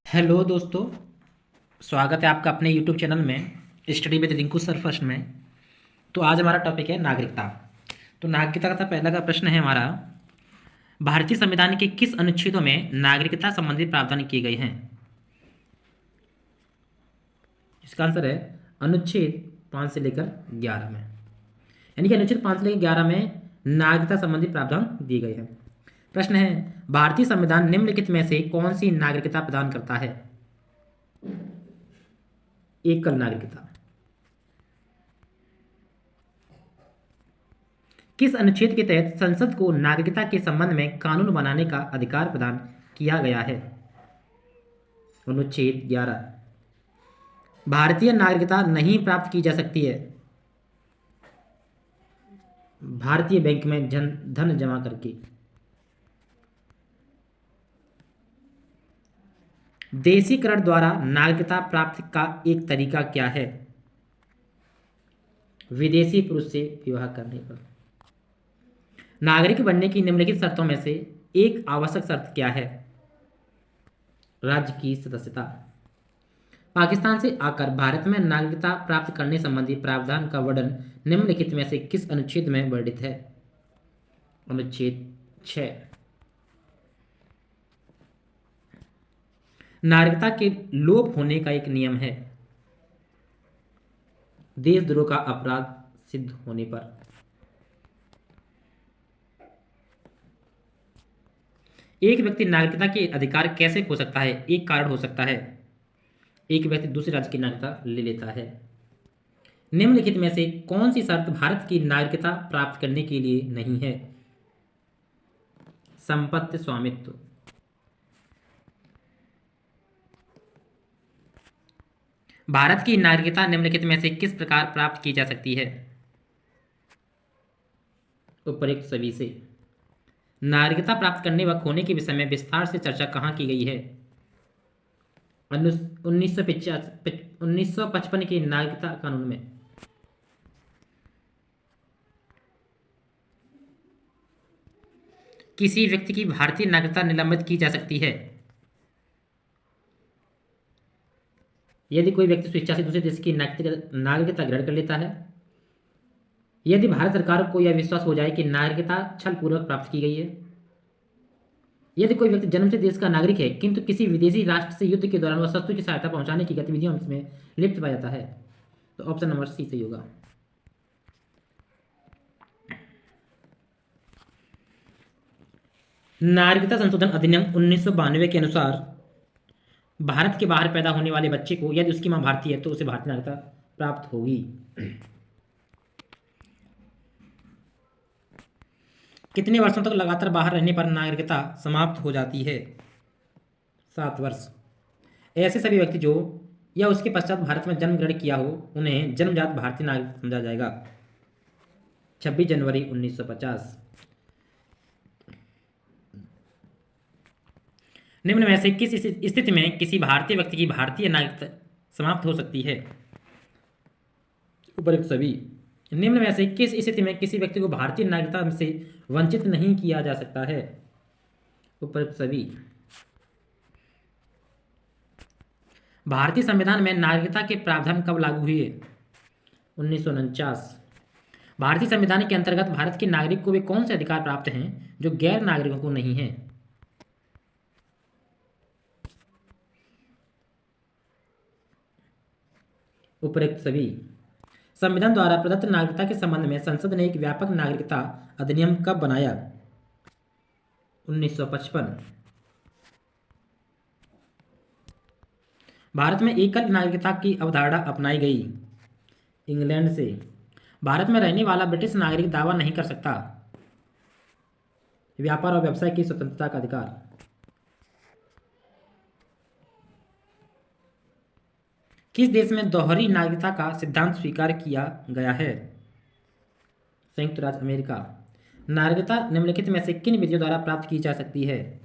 Hello दोस्तों। स्वागत है आपका अपने यूट्यूब चैनल में study with Rinku sir first में। तो आज हमारा टॉपिक है नागरिकता। तो नागरिकता का पहला का प्रश्न है हमारा, भारतीय संविधान के किस अनुच्छेदों में नागरिकता संबंधी प्रावधान किए गए हैं? इसका आंसर है अनुच्छेद 5 से लेकर 11 में, यानी कि अनुच्छेद 5 से लेकर 11 में नागरिकता संबंधी प्रावधान दिए गए हैं। प्रश्न है, भारतीय संविधान निम्नलिखित में से कौन सी नागरिकता प्रदान करता है? एकल नागरिकता। किस अनुच्छेद के तहत संसद को नागरिकता के संबंध में कानून बनाने का अधिकार प्रदान किया गया है? अनुच्छेद 11। भारतीय नागरिकता नहीं प्राप्त की जा सकती है भारतीय बैंक में धन जमा करके। देशीकरण द्वारा नागरिकता प्राप्ति का एक तरीका क्या है? विदेशी पुरुष से विवाह करने पर। नागरिक बनने की निम्नलिखित शर्तों में से एक आवश्यक शर्त क्या है? राज्य की सदस्यता। पाकिस्तान से आकर भारत में नागरिकता प्राप्त करने संबंधी प्रावधान का वर्णन निम्नलिखित में से किस अनुच्छेद में वर्णित है? अनुच्छेद 6। नागरिकता के लोप होने का एक नियम है देशद्रोह का अपराध सिद्ध होने पर। एक व्यक्ति नागरिकता के अधिकार कैसे खो सकता है? एक कारण हो सकता है, एक व्यक्ति दूसरे राज्य की नागरिकता ले लेता है। निम्नलिखित में से कौन सी शर्त भारत की नागरिकता प्राप्त करने के लिए नहीं है? संपत्ति स्वामित्व। भारत की नागरिकता निम्नलिखित में से किस प्रकार प्राप्त की जा सकती है? उपरोक्त सभी से। नागरिकता प्राप्त करने व खोने के विषय में विस्तार से चर्चा कहाँ की गई है? 1955 के नागरिकता कानून में। किसी व्यक्ति की भारतीय नागरिकता निलंबित की जा सकती है यदि कोई व्यक्ति स्वेच्छा से दूसरे देश की नागरिकता ग्रहण कर लेता है, यदि भारत सरकार को यह विश्वास हो जाए कि नागरिकता छलपूर्वक प्राप्त की गई है, यदि कोई व्यक्ति जन्म से देश का नागरिक है किंतु किसी विदेशी राष्ट्र से युद्ध के दौरान वह शत्रु की सहायता पहुंचाने की गतिविधियों में लिप्त पाया जाता है, तो ऑप्शन नंबर सी सही होगा। नागरिकता संशोधन अधिनियम 1992 के अनुसार भारत के बाहर पैदा होने वाले बच्चे को यदि उसकी मां भारतीय है तो उसे भारतीय नागरिकता प्राप्त होगी। कितने वर्षों तक लगातार बाहर रहने पर नागरिकता समाप्त हो जाती है? 7 वर्ष। ऐसे सभी व्यक्ति जो या उसके पश्चात भारत में जन्म ग्रहण किया हो उन्हें जन्मजात भारतीय नागरिक समझा जाएगा। 26 जनवरी 1950। निम्न में से किस स्थिति में किसी भारतीय व्यक्ति की भारतीय नागरिकता समाप्त हो सकती है? उपरोक्त सभी। निम्न में से किस स्थिति में किसी व्यक्ति को भारतीय नागरिकता से वंचित नहीं किया जा सकता है? उपरोक्त सभी। भारतीय संविधान में नागरिकता के प्रावधान कब लागू हुए? 1949। भारतीय संविधान के अंतर्गत भारत के नागरिक को वे कौन से अधिकार प्राप्त हैं जो गैर नागरिकों को नहीं है? उपरोक्त सभी। संविधान द्वारा प्रदत्त नागरिकता के संबंध में संसद ने एक व्यापक नागरिकता अधिनियम कब बनाया? 1955। भारत में एकल नागरिकता की अवधारणा अपनाई गई इंग्लैंड से। भारत में रहने वाला ब्रिटिश नागरिक दावा नहीं कर सकता व्यापार और व्यवसाय की स्वतंत्रता का अधिकार। किस देश में दोहरी नागरिकता का सिद्धांत स्वीकार किया गया है? संयुक्त राज्य अमेरिका। नागरिकता निम्नलिखित में से किन विधियों द्वारा प्राप्त की जा सकती है?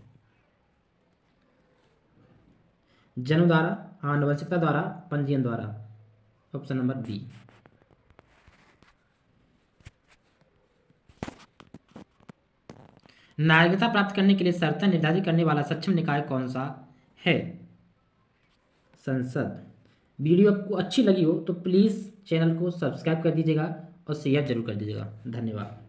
जन्म द्वारा, आनुवंशिकता द्वारा, पंजीयन द्वारा। Option number B. नागरिकता प्राप्त करने के लिए शर्तें निर्धारित करने वाला सक्षम निकाय कौन सा है? संसद। वीडियो आपको अच्छी लगी हो तो प्लीज़ चैनल को सब्सक्राइब कर दीजिएगा और शेयर जरूर कर दीजिएगा। धन्यवाद।